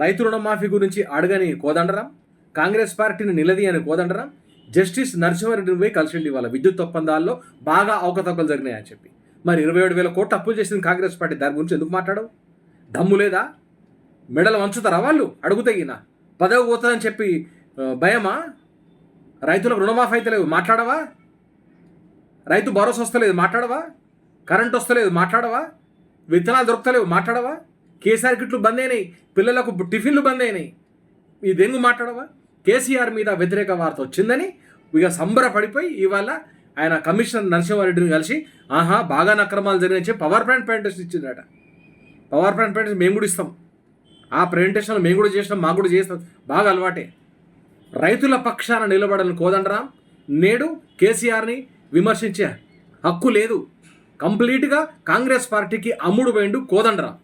రైతు రుణమాఫీ గురించి అడగని కోదండరాం, కాంగ్రెస్ పార్టీని నిలదీయని కోదండరాం జస్టిస్ నరసింహారెడ్డిని పోయి కలిసిండి వాళ్ళ విద్యుత్ ఒప్పందాల్లో బాగా అవకతవకలు జరిగినాయని చెప్పి. మరి 27,000 కోట్లు అప్పులు చేసింది కాంగ్రెస్ పార్టీ, దాని గురించి ఎందుకు మాట్లాడవు? దమ్ము లేదా? మెడలు వంచుతారా వాళ్ళు అడుగుతే? ఈయన పదవి పోతుందని చెప్పి భయమా? రైతులకు రుణమాఫీ అయితే లేదు మాట్లాడవా? రైతు భరోసా వస్తలేదు మాట్లాడవా? కరెంట్ వస్తలేదు మాట్లాడవా? విత్తనాలు దొరుకుతలేవు మాట్లాడవా? కేసీఆర్ కిట్లు బంద్ అయినాయి, పిల్లలకు టిఫిన్లు బంద్ అయినాయి, ఈ దెంగు మాట్లాడవా? కేసీఆర్ మీద వ్యతిరేక వార్త వచ్చిందని ఇక సంబరపడిపోయి ఇవాళ ఆయన కమిషనర్ నరసింహారెడ్డిని కలిసి బాగా అక్రమాలు జరిగినాయి చెప్పి పవర్ పాయింట్ ప్రజెంటేషన్ ఇచ్చిందట. పవర్ పాయింట్ ప్రజెంటేషన్ మేము కూడా ఇస్తాం, ఆ ప్రజెంటేషన్లో మేము కూడా చేసినాం, మాకు కూడా చేస్తాం, బాగా అలవాటే. రైతుల పక్షాన నిలబడని కోదండరాం నేడు కేసీఆర్ని విమర్శించే హక్కు లేదు. కంప్లీట్గా కాంగ్రెస్ పార్టీకి అమ్ముడు పోయిండు కోదండరాం.